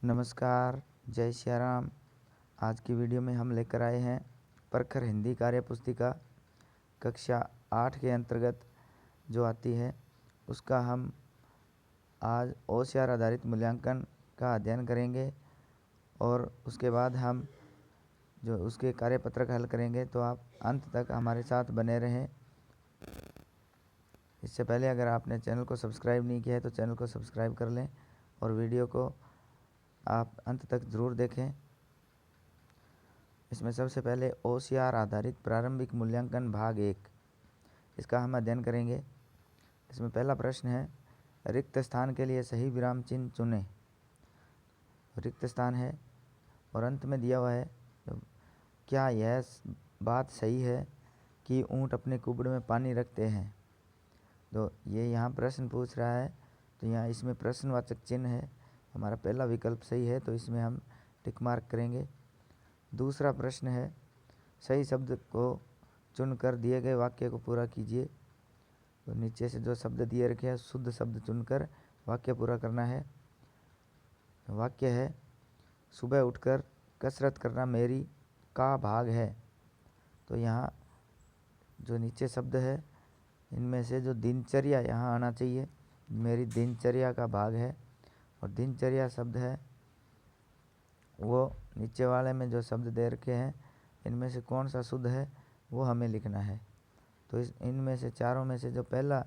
नमस्कार, जय सिया राम। आज की वीडियो में हम लेकर आए हैं प्रखर हिंदी कार्य पुस्तिका कक्षा 8 के अंतर्गत जो आती है उसका हम आज ओसीआर आधारित मूल्यांकन का अध्ययन करेंगे और उसके बाद हम जो उसके कार्यपत्रक हल करेंगे। तो आप अंत तक हमारे साथ बने रहें। इससे पहले अगर आपने चैनल को सब्सक्राइब नहीं किया है तो चैनल को सब्सक्राइब कर लें और वीडियो को आप अंत तक ज़रूर देखें। इसमें सबसे पहले ओसीआर आधारित प्रारंभिक मूल्यांकन भाग 1 इसका हम अध्ययन करेंगे। इसमें पहला प्रश्न है, रिक्त स्थान के लिए सही विराम चिन्ह चुनें। रिक्त स्थान है और अंत में दिया हुआ है, क्या यह बात सही है कि ऊँट अपने कुबड़ में पानी रखते हैं। तो ये यहाँ प्रश्न पूछ रहा है, तो यहाँ इसमें प्रश्नवाचक चिन्ह है। हमारा पहला विकल्प सही है तो इसमें हम टिक मार्क करेंगे। दूसरा प्रश्न है, सही शब्द को चुनकर दिए गए वाक्य को पूरा कीजिए। तो नीचे से जो शब्द दिए रखे हैं शुद्ध शब्द चुनकर वाक्य पूरा करना है। वाक्य है, सुबह उठकर कसरत करना मेरी का भाग है। तो यहाँ जो नीचे शब्द है इनमें से जो दिनचर्या यहाँ आना चाहिए, मेरी दिनचर्या का भाग है। और दिनचर्या शब्द है वो नीचे वाले में जो शब्द दे रखे हैं इनमें से कौन सा शुद्ध है वो हमें लिखना है। तो इनमें से चारों में से जो पहला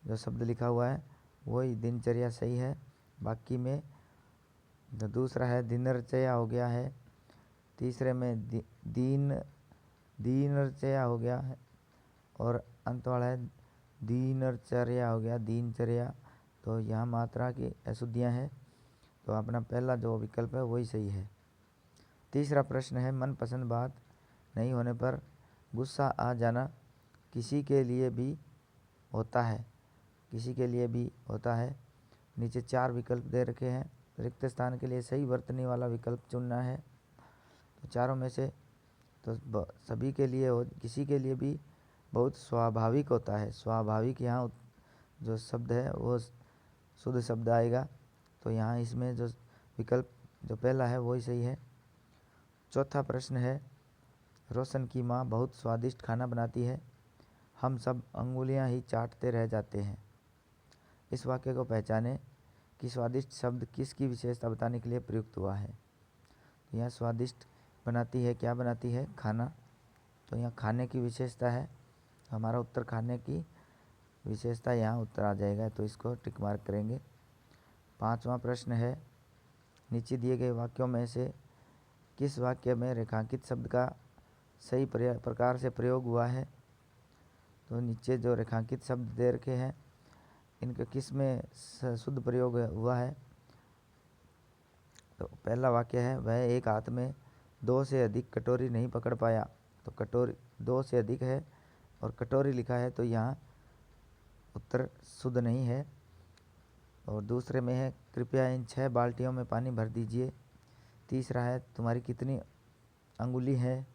जो शब्द लिखा हुआ है वही दिनचर्या सही है। बाकी में जो दूसरा है दिनचर्या हो गया है, तीसरे में दीनचर्या हो गया है और अंत वाला है दीनचर्या हो गया, दिनचर्या। तो यहाँ मात्रा की अशुद्धियाँ हैं, तो अपना पहला जो विकल्प है वही सही है। तीसरा प्रश्न है, मनपसंद बात नहीं होने पर गुस्सा आ जाना किसी के लिए भी होता है। किसी के लिए भी होता है। नीचे 4 विकल्प दे रखे हैं। रिक्त स्थान के लिए सही वर्तनी वाला विकल्प चुनना है। तो चारों में से तो सभी के लिए हो, किसी के लिए भी बहुत स्वाभाविक होता है। स्वाभाविक यहाँ जो शब्द है वो शुद्ध शब्द आएगा। तो यहाँ इसमें जो विकल्प जो पहला है वही सही है। चौथा प्रश्न है, रोशन की माँ बहुत स्वादिष्ट खाना बनाती है, हम सब अंगुलियाँ ही चाटते रह जाते हैं। इस वाक्य को पहचानें कि स्वादिष्ट शब्द किसकी विशेषता बताने के लिए प्रयुक्त हुआ है। तो यहाँ स्वादिष्ट बनाती है, क्या बनाती है, खाना। तो यहाँ खाने की विशेषता है, हमारा उत्तर खाने की विशेषता यहाँ उत्तर आ जाएगा। तो इसको टिक मार्क करेंगे। पांचवा प्रश्न है, नीचे दिए गए वाक्यों में से किस वाक्य में रेखांकित शब्द का सही प्रकार से प्रयोग हुआ है। तो नीचे जो रेखांकित शब्द दे रखे हैं इनका किस में शुद्ध प्रयोग हुआ है। तो पहला वाक्य है, वह एक हाथ में 2 से अधिक कटोरी नहीं पकड़ पाया। तो कटोरी 2 से अधिक है और कटोरी लिखा है, तो यहाँ उत्तर शुद्ध नहीं है। और दूसरे में है, कृपया इन 6 बाल्टियों में पानी भर दीजिए। तीसरा है, तुम्हारी कितनी अंगुली है।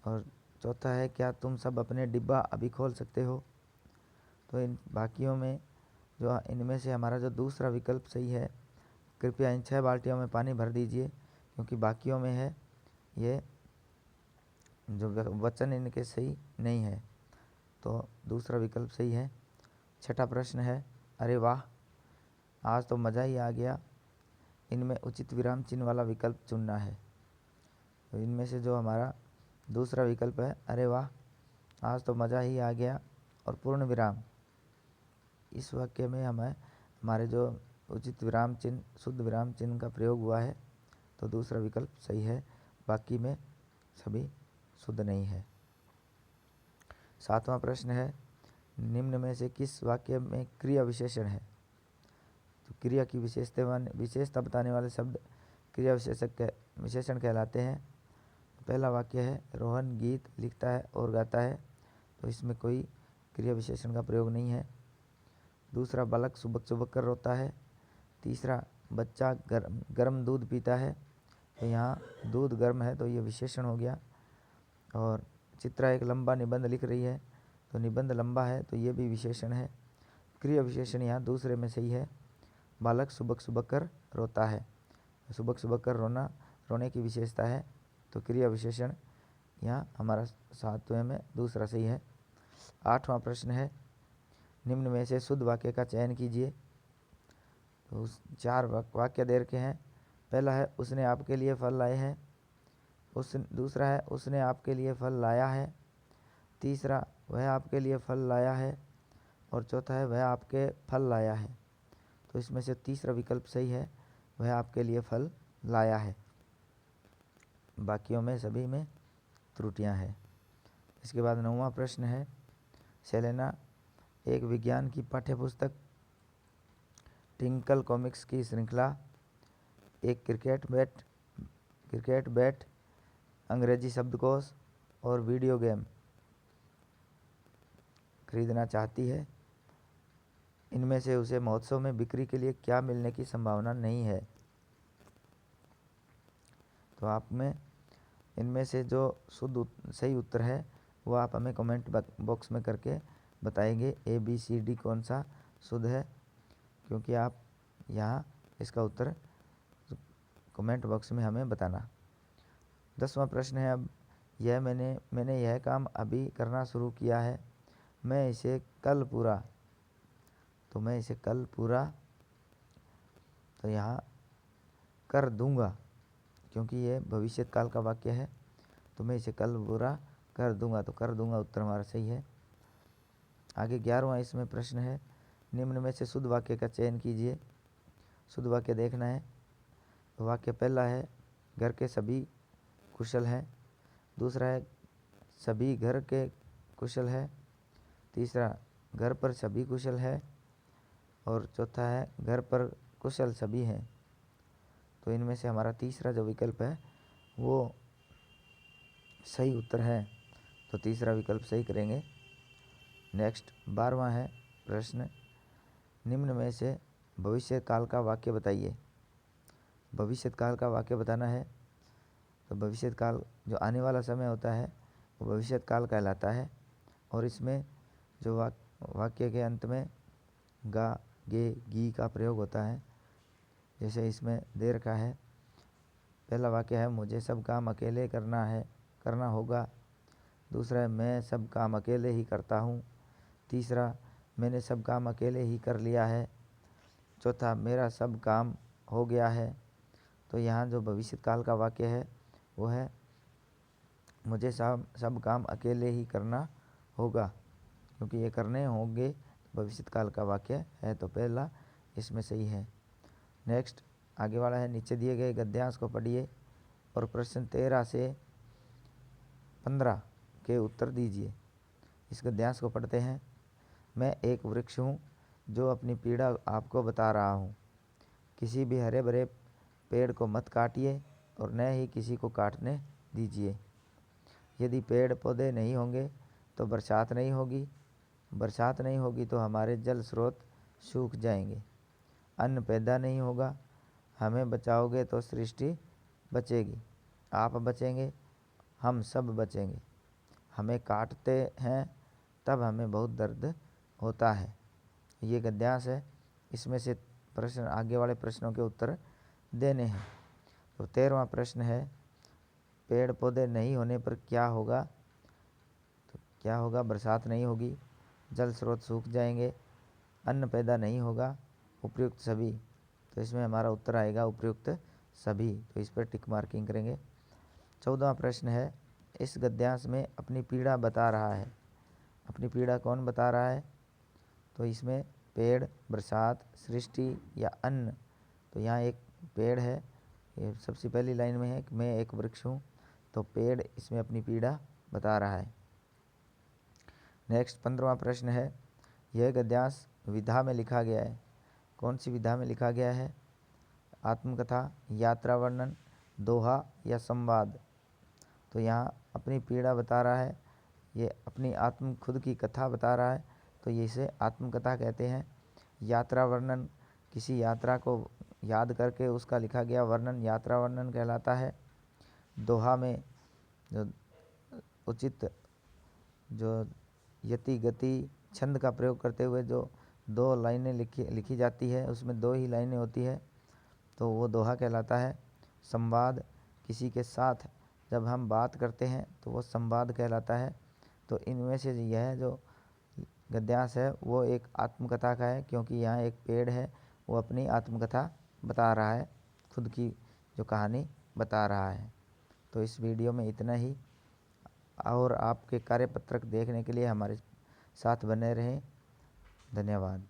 और चौथा है, क्या तुम सब अपने डिब्बा अभी खोल सकते हो। तो इन बाकियों में जो इनमें से हमारा जो दूसरा विकल्प सही है, कृपया इन 6 बाल्टियों में पानी भर दीजिए, क्योंकि बाकियों में है ये जो वचन इनके सही नहीं है। तो दूसरा विकल्प सही है। छठा प्रश्न है, अरे वाह आज तो मज़ा ही आ गया, इनमें उचित विराम चिन्ह वाला विकल्प चुनना है। तो इनमें से जो हमारा दूसरा विकल्प है, अरे वाह आज तो मज़ा ही आ गया और पूर्ण विराम, इस वाक्य में हमारे जो उचित विराम चिन्ह शुद्ध विराम चिन्ह का प्रयोग हुआ है। तो दूसरा विकल्प सही है, बाकी में सभी शुद्ध नहीं है। सातवां प्रश्न है, निम्न में से किस वाक्य में क्रिया विशेषण है। तो क्रिया की विशेषता बताने वाले शब्द क्रिया विशेषण कहलाते हैं। पहला वाक्य है, रोहन गीत लिखता है और गाता है। तो इसमें कोई क्रिया विशेषण का प्रयोग नहीं है। दूसरा, बालक सुबक सुबक कर रोता है। तीसरा, बच्चा गर्म दूध पीता है। तो यहाँ दूध गर्म है तो ये विशेषण हो गया। और चित्रा एक लंबा निबंध लिख रही है, तो निबंध लंबा है तो ये भी विशेषण है। क्रिया विशेषण यहाँ दूसरे में सही है, बालक सुबक सुबक कर रोता है। सुबक सुबक कर रोना रोने की विशेषता है। तो क्रिया विशेषण यहाँ हमारा 7वें में दूसरा सही है। 8वां प्रश्न है, निम्न में से शुद्ध वाक्य का चयन कीजिए। तो 4 वाक्य दे रखे हैं। पहला है उसने आपके लिए फल लाए हैं। दूसरा है उसने आपके लिए फल लाया है। तीसरा वह आपके लिए फल लाया है। और चौथा है वह आपके फल लाया है। तो इसमें से तीसरा विकल्प सही है, वह आपके लिए फल लाया है। बाकियों में सभी में त्रुटियां हैं। इसके बाद 9वां प्रश्न है, सेलेना एक विज्ञान की पाठ्यपुस्तक, टिंकल कॉमिक्स की श्रृंखला, एक क्रिकेट बैट, अंग्रेजी शब्दकोश और वीडियो गेम खरीदना चाहती है। इनमें से उसे महोत्सव में बिक्री के लिए क्या मिलने की संभावना नहीं है। तो आप में इनमें से जो शुद्ध सही उत्तर है वो आप हमें कमेंट बॉक्स में करके बताएंगे ABCD कौन सा शुद्ध है, क्योंकि आप यहाँ इसका उत्तर कमेंट बॉक्स में हमें बताना। 10वां प्रश्न है, अब मैंने यह काम अभी करना शुरू किया है, मैं इसे कल पूरा। तो मैं इसे कल पूरा, तो यहाँ कर दूंगा, क्योंकि ये भविष्य काल का वाक्य है। तो मैं इसे कल पूरा कर दूंगा, तो कर दूंगा उत्तर हमारा सही है। आगे 11वां इसमें प्रश्न है, निम्न में से शुद्ध वाक्य का चयन कीजिए। शुद्ध वाक्य देखना है। तो वाक्य पहला है घर के सभी कुशल हैं। दूसरा है सभी घर के कुशल है। तीसरा घर पर सभी कुशल है। और चौथा है घर पर कुशल सभी हैं। तो इनमें से हमारा तीसरा जो विकल्प है वो सही उत्तर है। तो तीसरा विकल्प सही करेंगे। नेक्स्ट 12वां है प्रश्न, निम्न में से भविष्य काल का वाक्य बताइए। भविष्य काल का वाक्य बताना है। तो भविष्य काल जो आने वाला समय होता है वो भविष्य काल कहलाता है। और इसमें जो वाक्य के अंत में गा गे गी का प्रयोग होता है, जैसे इसमें दे रखा है। पहला वाक्य है मुझे सब काम अकेले करना होगा। दूसरा है मैं सब काम अकेले ही करता हूँ। तीसरा मैंने सब काम अकेले ही कर लिया है। चौथा मेरा सब काम हो गया है। तो यहाँ जो भविष्य काल का वाक्य है वो है मुझे सब काम अकेले ही करना होगा, क्योंकि ये करने होंगे। भविष्य काल का वाक्य है, तो पहला इसमें सही है। नेक्स्ट आगे वाला है, नीचे दिए गए गद्यांश को पढ़िए और प्रश्न 13 से 15 के उत्तर दीजिए। इस गद्यांश को पढ़ते हैं। मैं एक वृक्ष हूँ जो अपनी पीड़ा आपको बता रहा हूँ। किसी भी हरे भरे पेड़ को मत काटिए और न ही किसी को काटने दीजिए। यदि पेड़ पौधे नहीं होंगे तो बरसात नहीं होगी। बरसात नहीं होगी तो हमारे जल स्रोत सूख जाएंगे। अन्न पैदा नहीं होगा। हमें बचाओगे तो सृष्टि बचेगी। आप बचेंगे, हम सब बचेंगे। हमें काटते हैं तब हमें बहुत दर्द होता है। ये गद्यांश है। इसमें से प्रश्न आगे वाले प्रश्नों के उत्तर देने हैं। तो 13वां प्रश्न है, पेड़ पौधे नहीं होने पर क्या होगा। तो क्या होगा, बरसात नहीं होगी, जल स्रोत सूख जाएंगे, अन्न पैदा नहीं होगा, उपयुक्त सभी। तो इसमें हमारा उत्तर आएगा उपयुक्त सभी। तो इस पर टिक मार्किंग करेंगे। 14वां प्रश्न है, इस गद्यांश में अपनी पीड़ा बता रहा है। अपनी पीड़ा कौन बता रहा है। तो इसमें पेड़, बरसात, सृष्टि या अन्न। तो यहाँ एक पेड़ है, ये सबसे पहली लाइन में है कि मैं एक वृक्ष हूँ। तो पेड़ इसमें अपनी पीड़ा बता रहा है। नेक्स्ट 15वां प्रश्न है, यह गद्यांश विधा में लिखा गया है। कौन सी विधा में लिखा गया है। आत्मकथा, यात्रा वर्णन, दोहा या संवाद। तो यहाँ अपनी पीड़ा बता रहा है, ये अपनी खुद की कथा बता रहा है, तो ये इसे आत्मकथा कहते हैं। यात्रा वर्णन, किसी यात्रा को याद करके उसका लिखा गया वर्णन यात्रा वर्णन कहलाता है। दोहा में जो उचित जो यति गति छंद का प्रयोग करते हुए जो 2 लाइनें लिखी जाती है, उसमें 2 ही लाइनें होती है, तो वो दोहा कहलाता है। संवाद, किसी के साथ जब हम बात करते हैं तो वो संवाद कहलाता है। तो इनमें से यह जो गद्यांश है वो एक आत्मकथा का है, क्योंकि यहाँ एक पेड़ है वो अपनी आत्मकथा बता रहा है, खुद की जो कहानी बता रहा है। तो इस वीडियो में इतना ही, और आपके कार्यपत्रक देखने के लिए हमारे साथ बने रहें। धन्यवाद।